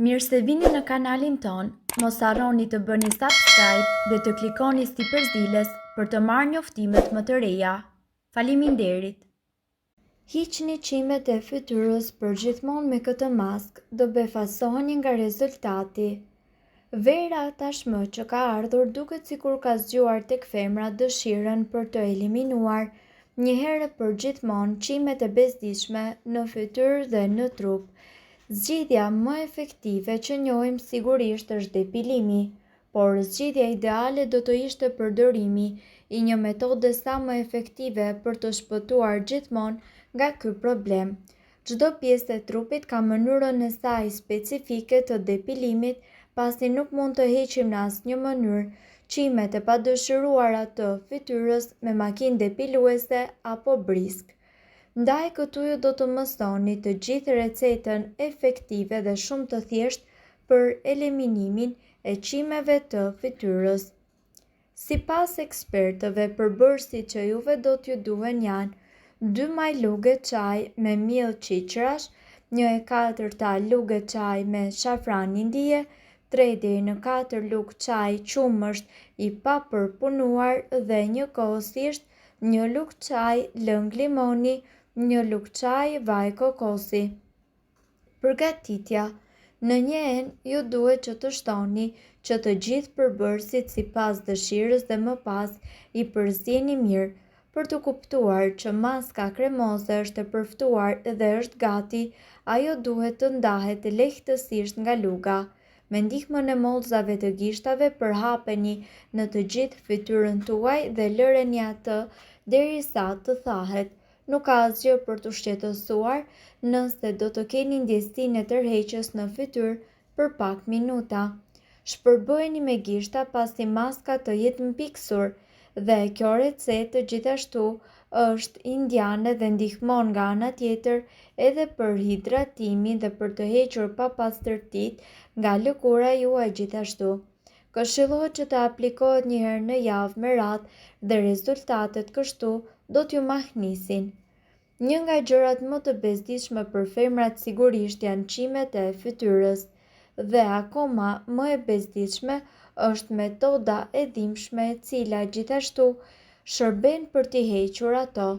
Mirë se vini në kanalin ton, mos harroni të bëni subscribe dhe të klikoni si përzieles për të marrë njoftimet më të reja. Faleminderit! Hiqni qimet e fytyrës përgjithmonë me këtë maskë do befasoheni nga rezultati. Vera tashmë që ka ardhur duket sikur ka zgjuar tek femrat dëshirën për të eliminuar një herë për gjithmonë qimet e bezdishme në fytyrë dhe në trup. Zgjidhja më efektive që njohim sigurisht është depilimi, por zgjidhja ideale do të ishte përdorimi i një metode sa më efektive për të shpëtuar gjithmonë nga ky problem. Çdo pjesë e trupit ka mënyrën e saj specifike të depilimit, pasi nuk mund të heqim në asnjë mënyrë qimet e padëshiruara të fytyrës me makinë depiluese apo brisk. Ndaj këtu ju do të mësoni të gjithë recetën efektive dhe shumë të thjeshtë për eliminimin e qimeve të fytyrës. Sipas ekspertëve, përbërësit që juve do t'ju duhen janë 2 maj luge çaj me miell qiqrash, 1/4 luge çaj me shafran indie, 3 deri në 4 lugë çaj qumësht i papërpunuar dhe njëkohësisht 1 lugë çaj lëng limoni, 1 lugë çaj vaj kokosi. Përgatitja. Në një enë ju duhet që të shtoni që të gjithë përbërësit sipas dëshirës dhe më pas i përzieni mirë. Për të kuptuar që maska kremoze është e përftuar dhe është gati, ajo duhet të ndahet lehtësisht nga luga. Me ndihmën e mollzave të gishtave përhapeni në të gjithë fytyrën tuaj dhe lëreni atë derisa të thahet. Nuk ka asgjë për të shqetësuar nëse do të keni ndjesinë e tërheqjes në fytyrë për pak minuta. Shpërbëheni me gishta pasi maska të jetë mpiksur dhe kjo recetë gjithashtu është indiane dhe ndihmon nga ana tjetër edhe për hidratimin dhe për të hequr papastërtitë nga lëkura juaj gjithashtu. Këshillohet që të aplikohet një herë në javë me radhë dhe rezultatet kështu do t'ju mahnisin. Një nga gjërat më të bezdishme për femrat sigurisht janë qimet e fytyrës dhe akoma më e bezdishme është metoda e dhimbshme e cila gjithashtu shërben për t'i hequr ato.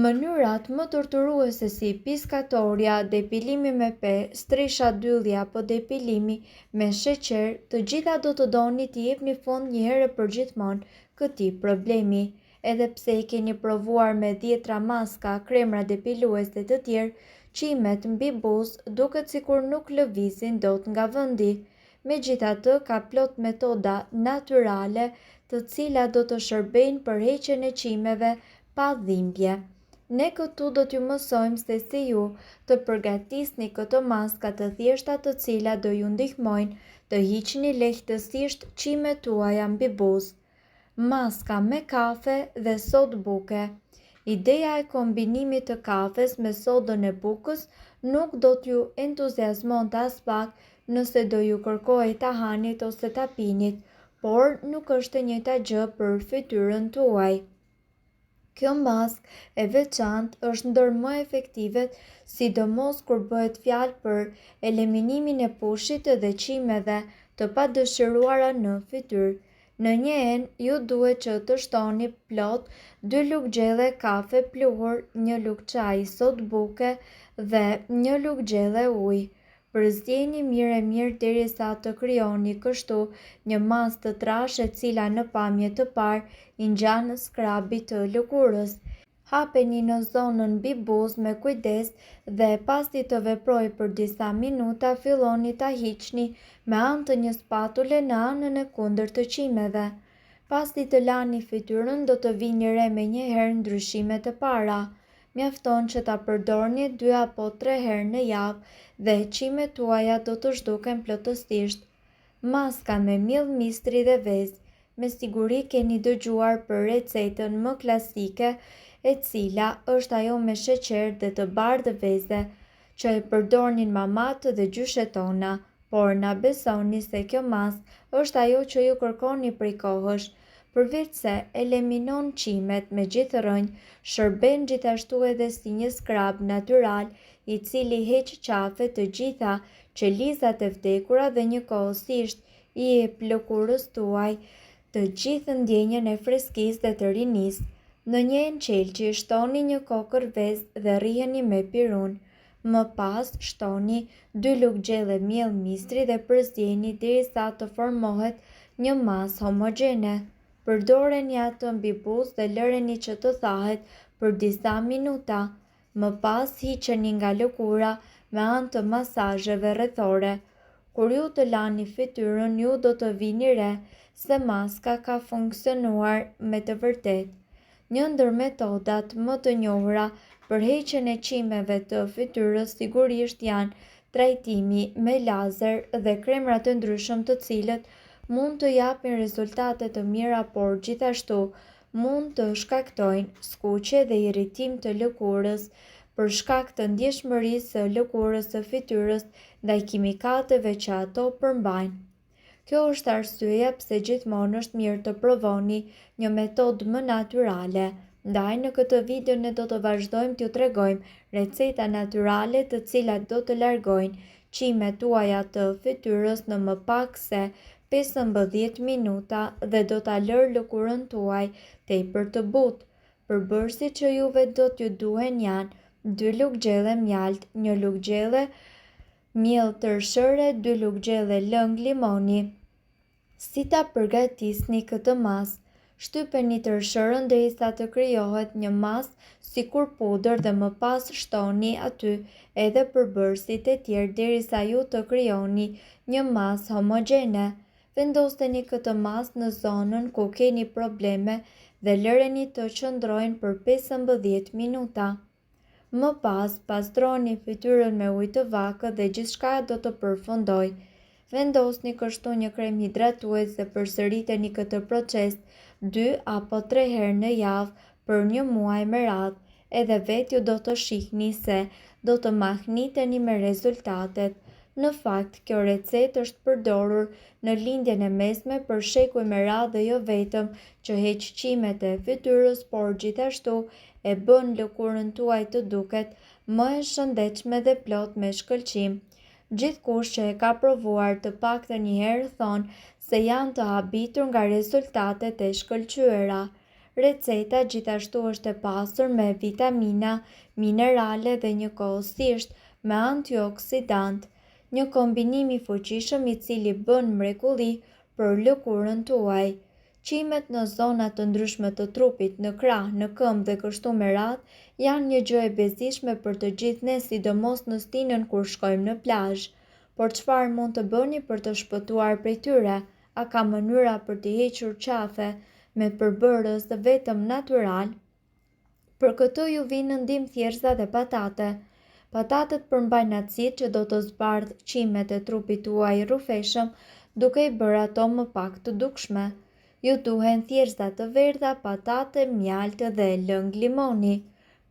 Mënyrat më torturuese si piskatorja, depilimi me peh, strisha dylli apo depilimi me sheqer, të gjitha do të doni t'i jepni fund një herë për gjithmonë këtij problemi. Edhe pse i keni provuar me 10 maska, kremra depiluese të tjerë, qimet mbi buzë duket sikur nuk lëvizin dot nga vendi. Megjithatë, ka plot metoda natyrale të cilat do të shërbejnë për heqjen e qimeve pa dhimbje. Ne këtu do t'ju mësojmë se si ju të përgatisni këto maska të thjeshta të cilat do ju ndihmojnë të hiqni lehtësisht qimet tuaja mbi buzë. Maska me kafe dhe sodë buke. Ideja e kombinimit të kafes me sodën e bukës nuk do t'ju entuziazmonte as pak nëse do ju kërkojë ta hanit ose ta pinit, por nuk është e njëjta gjë për fytyrën tuaj. Kjo maskë e veçantë është ndër më efektivet, sidomos kur bëhet fjalë për eliminimin e pushit dhe qimeve të padëshiruara në fytyrë. Në një enë ju duhet që të shtoni plot 2 lugë gjelle kafe pluhur, 1 lugë çaj sodë buke dhe 1 lugë gjelle ujë. Përzieni mirë derisa të krijoni kështu një masë të trashë e cila në pamje të parë i ngjan skrabit të lëkurës. Hapeni në zonën mbi buzë me kujdes dhe pasi të veprojë për disa minuta filloni ta hiqni me anë të një spatule në anën e kundërt të qimeve. Pasi të lani fytyrën do të vini re me një herë ndryshimet e para. Mjafton që ta përdorni 2 apo 3 herë në javë dhe qimet tuaja do të zhduken plotësisht. Maska me miell mistri dhe vezë. Me siguri keni dëgjuar për recetën më klasike e cila është ajo me sheqer dhe të bardhë veze, që e përdornin mamat dhe gjyshet tona, por na besoni se kjo maskë është ajo që ju kërkoni prej kohësh. Përveç se eliminon qimet me gjithë rënjë, shërben gjithashtu edhe si një skrab natyral i cili heq qafe të gjitha qelizat e vdekura dhe njëkohësisht i jep lëkurës tuaj të gjithë ndjenjën e freskisë dhe të rinisë. Në një enqelqi shtoni një kokër vezë dhe rriheni me pirun. Më pas shtoni 2 lugë gjelle miell mistri dhe përzjeni derisa të formohet një masë homogjene. Përdoreni atë mbi buzë dhe lëreni që të thahet për disa minuta. Më pas hiqeni nga lëkura me anë të masazheve rrethore. Kur ju të lani fytyrën, ju do të vini re se maska ka funksionuar me të vërtetë. Një ndër metodat më të njohura për heqjen e çimeve të fytyrës sigurisht janë trajtimi me lazer dhe kremra të ndryshëm të cilët mund të japin rezultate të mira, por gjithashtu mund të shkaktojnë skuqje dhe irritim të lëkurës për shkak të ndjeshmërisë së lëkurës së fytyrës ndaj kimikateve që ato përmbajnë. Kjo është arsyeja pse gjithmonë është mirë të provoni një metodë më natyrale. Ndaj në këtë video ne do të vazhdojmë t'ju tregojmë receta natyrale të cilat do të largojnë qimet tuaja të fytyrës në më pak se 15 minuta dhe do ta lërë lëkurën tuaj tepër të butë. Përbërësit që juve do t'ju duhen janë 2 lugë gjelle mjalt, 1 lugë gjelle miell tërshëre, 2 lugë gjelle lëng limoni. Si ta përgatisni këtë masë? Shtypeni tërshërën derisa të krijohet një masë sikur pudër dhe më pas shtoni aty edhe përbërësit e tjerë derisa ju të krijoni një masë homogjene. Vendoseni këtë masë në zonën ku keni probleme dhe lëreni të qëndrojnë për 15 minuta. Më pas, pastroni fytyrën me ujë të vakët dhe gjithçka do të përfundojë. Vendosni kështu një krem hidratues dhe përsëriteni këtë proces 2 apo 3 herë në javë për një muaj me radhë, edhe vetë ju do të shihni se do të mahniteni me rezultatet. Në fakt, kjo recetë është përdorur në lindjen e mesme për shekuj me radhë dhe jo vetëm që heq qimet e fytyrës, por gjithashtu e bën lëkurën tuaj të duket më e shëndetshme dhe plot me shkëlqim. Gjithkush që e ka provuar të paktën një herë thonë se janë të habitur nga rezultatet e shkëlqyera. Receta gjithashtu është e pasur me vitamina, minerale dhe njëkohësisht me antioksidant, një kombinim i fuqishëm i cili bën mrekulli për lëkurën tuaj. Qimet në zona të ndryshme të trupit, në krah, në këmbë dhe kështu me radhë, janë një gjë e bezishme për të gjithë ne, sidomos në stinën kur shkojmë në plazh. Por çfarë mund të bëni për të shpëtuar prej tyre? A ka mënyra për të hequr qafe me përbërës vetëm natyral? Për këtë ju vinë në ndihmë thjerza dhe patate. Patatet përmbajnë acid që do të zbardhë qimet e trupit tuaj rrufeshëm, duke i bërë ato më pak të dukshme. Ju duhen thjerza të verdha, patate, mjalt dhe lëng limoni.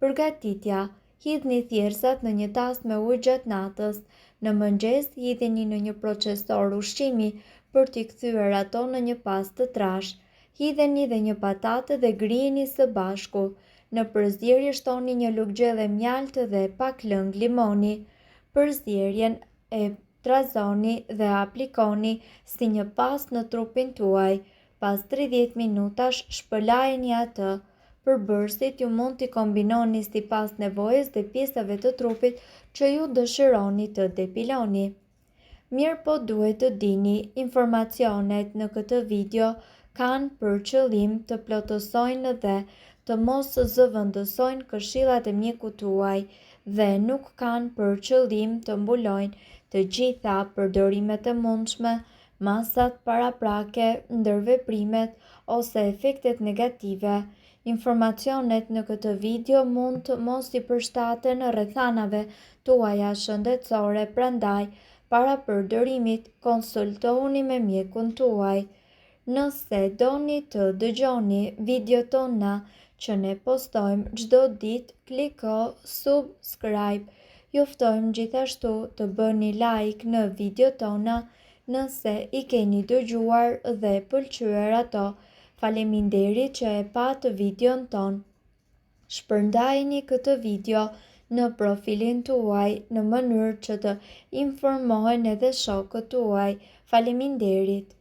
Përgatitja: hidhni thjerzat në një tas me ujë gjatë natës. Në mëngjes hidhini në një procesor ushqimi për t'i kthyer ato në një pastë të trash. Hidheni dhe një patate dhe grijeni së bashku. Në përzierje shtoni 1 lugë gjelle mjalt dhe pak lëng limoni. Përzierjen e trazoni dhe aplikoni si një pastë në trupin tuaj. Pas 30 minutash shpëlajeni atë. Përbërësit ju mund t'i kombinoni sipas nevojës dhe pjesëve të trupit që ju dëshironi të depiloni. Mirë po duhet të dini, informacionet në këtë video kanë për qëllim të plotësojnë dhe të mos zëvendësojnë këshillat e mjekut tuaj dhe nuk kanë për qëllim të mbulojnë të gjitha përdorimet e mundshme, masat paraprake, ndërveprimet ose efektet negative. Informacionet në këtë video mund të mos i përshtaten rrethanave tuaja shëndetësore, prandaj para përdorimit konsultohuni me mjekun tuaj. Nëse doni të dëgjoni video tona që ne postojmë çdo ditë, kliko subscribe. Ju ftojmë gjithashtu të bëni like në video tona nëse i keni dëgjuar dhe pëlqyer ato. Faleminderit që e patë videon ton. Shpërndajini këtë video në profilin tuaj në mënyrë që të informohen edhe shokët tuaj. Faleminderit.